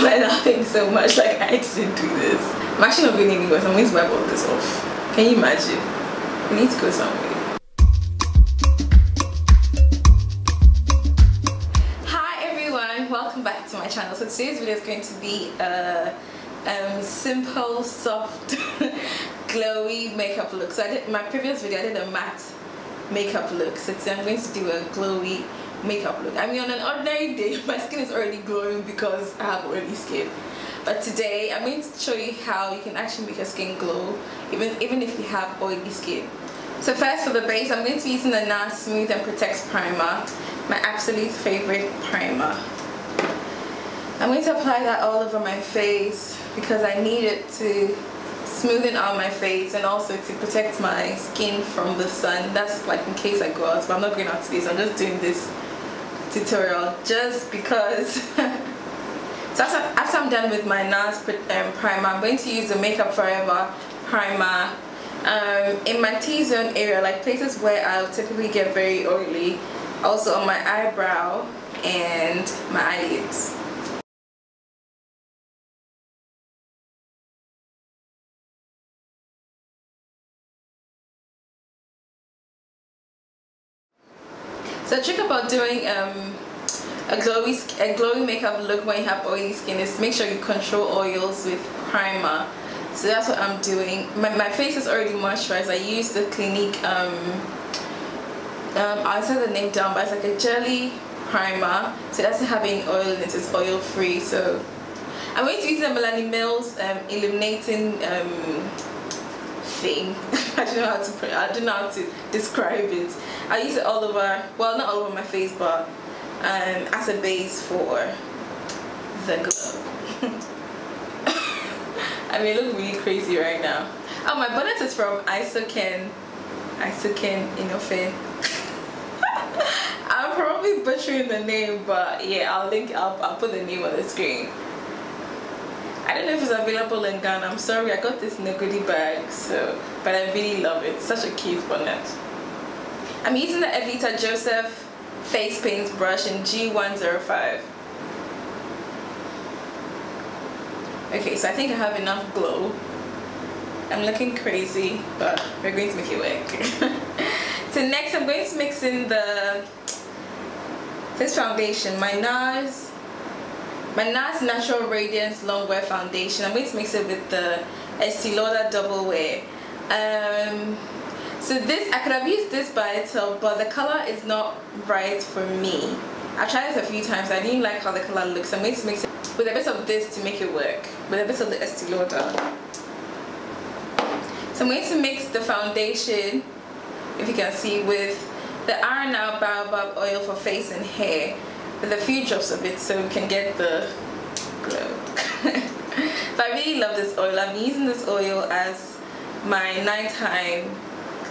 Why laughing so much? Like, I didn't do this. I'm actually not being worse. I'm going to wipe all this off. Can you imagine? We need to go somewhere. Hi everyone, welcome back to my channel. So today's video is going to be a simple, soft, glowy makeup look. So I did my previous video, I did a matte makeup look. So today I'm going to do a glowy makeup look. I mean, on an ordinary day my skin is already glowing because I have oily skin, but today I'm going to show you how you can actually make your skin glow even if you have oily skin. So first, for the base, I'm going to be using the NARS Smooth and Protect Primer, my absolute favorite primer. I'm going to apply that all over my face because I need it to smoothen out my face and also to protect my skin from the sun. That's like in case I go out, but I'm not going out today, so I'm just doing this tutorial just because. So after I'm done with my NARS primer, I'm going to use the Makeup Forever primer in my T-zone area, like places where I'll typically get very oily, also on my eyebrow and my eyelids. So the trick about doing a glowy makeup look when you have oily skin is to make sure you control oils with primer. So that's what I'm doing. My face is already moisturized. I use the Clinique, I'll set the name down, but it's like a jelly primer. So it doesn't have any oil in it, it's oil free. So I'm going to use the Melanie Mills illuminating thing. I don't know how to describe it. I use it all over, well, not all over my face, but as a base for the glow. I may look really crazy right now. Oh, my bonnet is from Isoken Inofe. I'm probably butchering the name, but yeah, I'll put the name on the screen. I don't know if it's available in Ghana. I'm sorry, I got this in a goodie bag, so, but I really love it. It's such a cute bonnet. I'm using the Evita Joseph face paint brush in G105. Okay, so I think I have enough glow. I'm looking crazy, but we're going to make it work. So next I'm going to mix in this foundation, my NARS Natural Radiance Longwear Foundation. I'm going to mix it with the Estee Lauder Double Wear. So this, I could have used this by itself, but the color is not right for me. I've tried this a few times. I didn't like how the color looks. So I'm going to mix it with a bit of this to make it work, with a bit of the Estee Lauder. So I'm going to mix the foundation, if you can see, with the Iron Out Baobab oil for face and hair, with a few drops of it so we can get the glow. But I really love this oil. I've been using this oil as my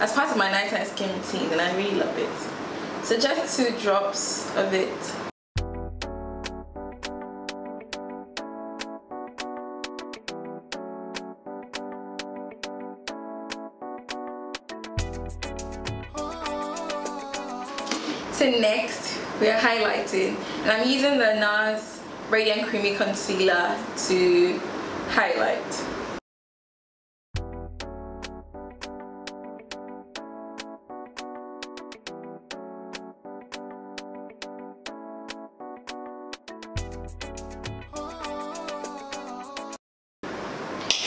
as part of my nighttime skin routine, and I really love it. So just 2 drops of it. So next we are highlighting, and I'm using the NARS Radiant Creamy Concealer to highlight.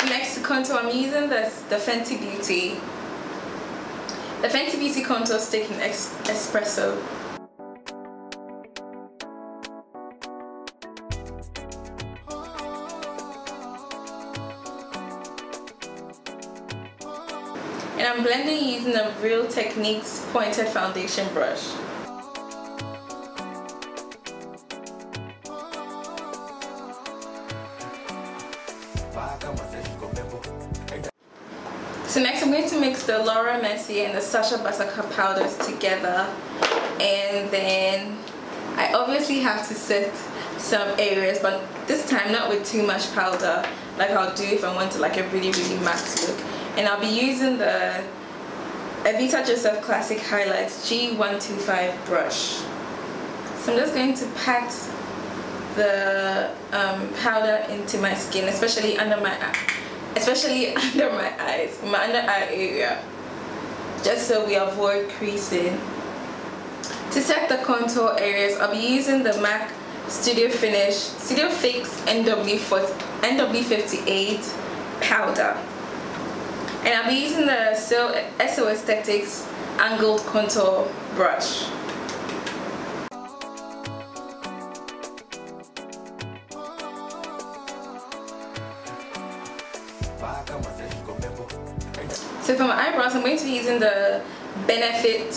Next to contour, I'm using the Fenty Beauty contour stick in Espresso. And I'm blending using a Real Techniques pointed foundation brush. So next I'm going to mix the Laura Mercier and the Sacha Buttercup powders together, and then I obviously have to set some areas, but this time not with too much powder like I'll do if I want to like a really matte look. And I'll be using the Evita Joseph Classic Highlights G125 brush. So I'm just going to pat the powder into my skin, especially under my eyes, my under eye area, just so we avoid creasing. To set the contour areas, I'll be using the MAC Studio Fix NW58 powder, and I'll be using the SO Aesthetics angled contour brush. So for my eyebrows, I'm going to be using the Benefit.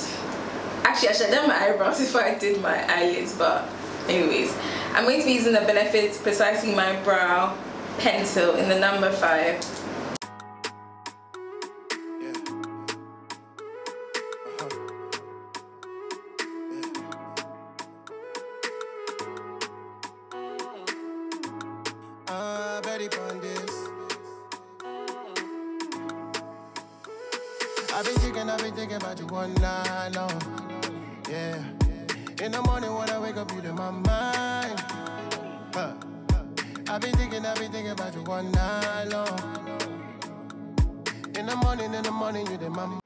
Actually, I should have done my eyebrows before I did my eyelids, but anyways, I'm going to be using the Benefit Precisely My Brow pencil in the number 5. I've been thinking about you one night long. Yeah. In the morning when I wake up, you in my mind. I've been thinking about you one night long. In the morning, you in my mind.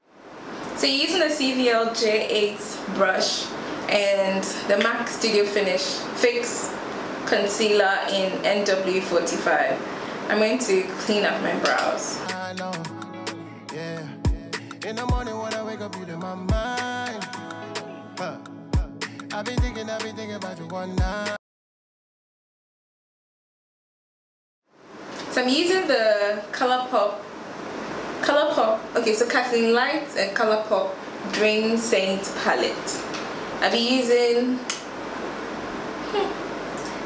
So you're using the CVL J8 brush and the MAC Studio Fix concealer in NW45. I'm going to clean up my brows. Yeah. In the morning when I wake up, you in my mind. I've been thinking about you one night. So I'm using the ColourPop, okay, so Kathleen Light and ColourPop Dream Saint palette. I'll be using,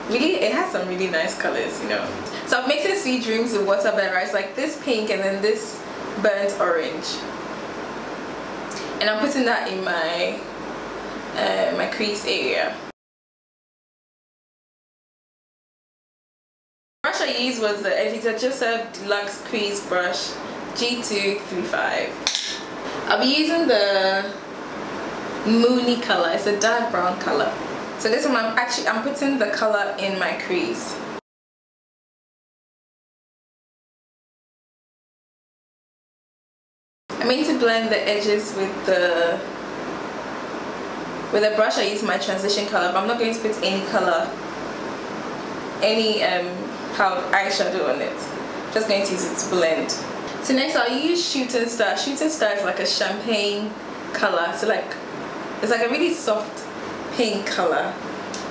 really, it has some really nice colors, you know. So I'm mixing Sweet Dreams with watermelon rice, like this pink and then this burnt orange. And I'm putting that in my my crease area. The brush I used was the Evita Joseph Deluxe Crease Brush G235. I'll be using the Moony color. It's a dark brown color. So this one I'm putting the color in my crease. I'm going to blend the edges with the brush. I use my transition color, but I'm not going to put any color, any eyeshadow on it. I'm just going to use it to blend. So next I'll use Shooting Star. Shooting Star is like a champagne color, so like it's like a really soft pink color,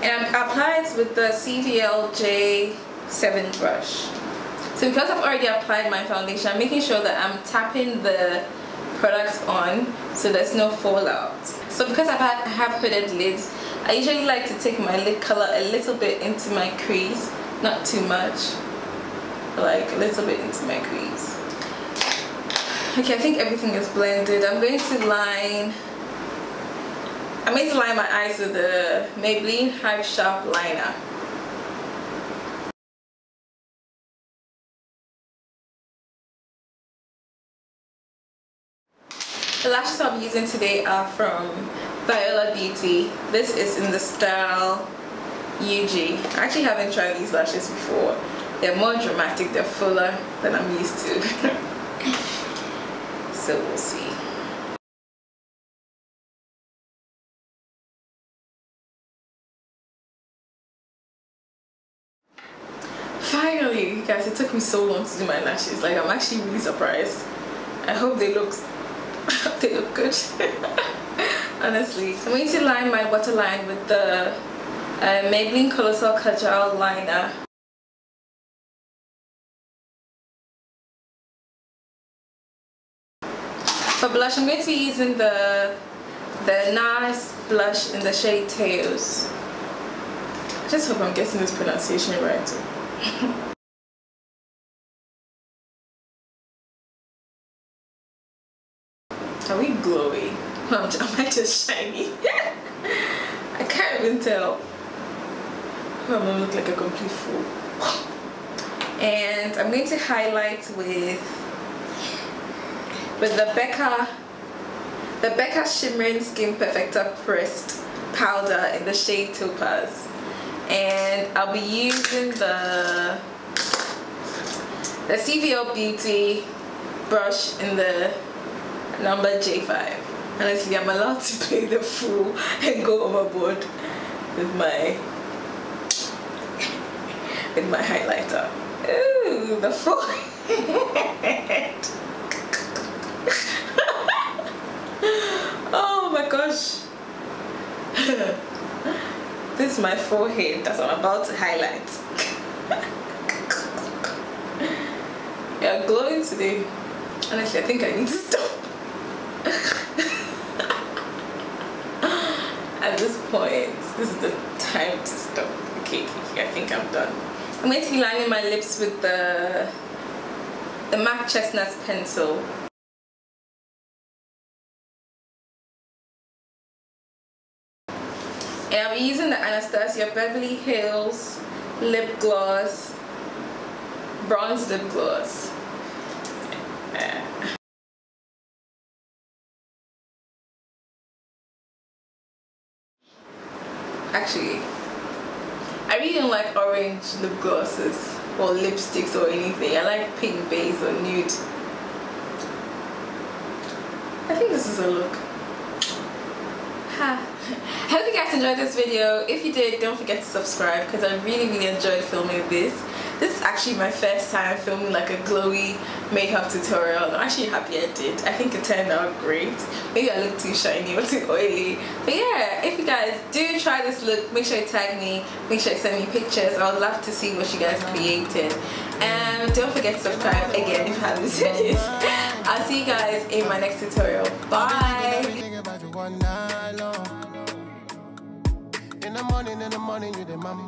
and I apply it with the CVL J7 brush. So because I've already applied my foundation, I'm making sure that I'm tapping the product on so there's no fallout. So because I have hooded lids, I usually like to take my lid color a little bit into my crease, not too much, like a little bit into my crease. Okay, I think everything is blended. I'm going to line my eyes with the Maybelline Hype Sharp liner. The lashes I'll be using today are from Viola Beauty. This is in the style UG. I actually haven't tried these lashes before. They're more dramatic, they're fuller than I'm used to. So we'll see. Finally, guys, it took me so long to do my lashes. Like, I'm actually really surprised. I hope they look good. Honestly, I'm going to line my waterline with the Maybelline Colossal Kajal liner. For blush, I'm going to be using the NARS blush in the shade Tails. I just hope I'm getting this pronunciation right. Are we glowy? Am I just shiny? I can't even tell. I'm gonna look like a complete fool. And I'm going to highlight with the Becca Shimmering Skin Perfector Pressed powder in the shade Topaz. and I'll be using the CVO Beauty brush in the number J5. Honestly, I'm allowed to play the fool and go overboard with my highlighter. Ooh, the forehead. Oh my gosh. This is my forehead that I'm about to highlight. You're glowing today. Honestly, I think I need to stop. At this point, this is the time to stop. Okay, I think I'm done. I'm going to be lining my lips with the MAC Chestnut pencil. And I'll be using the Anastasia Beverly Hills lip gloss, bronze lip gloss. Actually, I really don't like orange lip glosses or lipsticks or anything. I like pink base or nude. I think this is a look. Ha. I hope you guys enjoyed this video. If you did, don't forget to subscribe because I really enjoyed filming this. This is actually my first time filming like a glowy makeup tutorial. I'm actually happy I did. I think it turned out great. Maybe I look too shiny or too oily. But yeah, if you guys do try this look, make sure you tag me. Make sure you send me pictures. I would love to see what you guys created. And don't forget to subscribe again if you haven't said it. I'll see you guys in my next tutorial. Bye! In the morning, you the mama.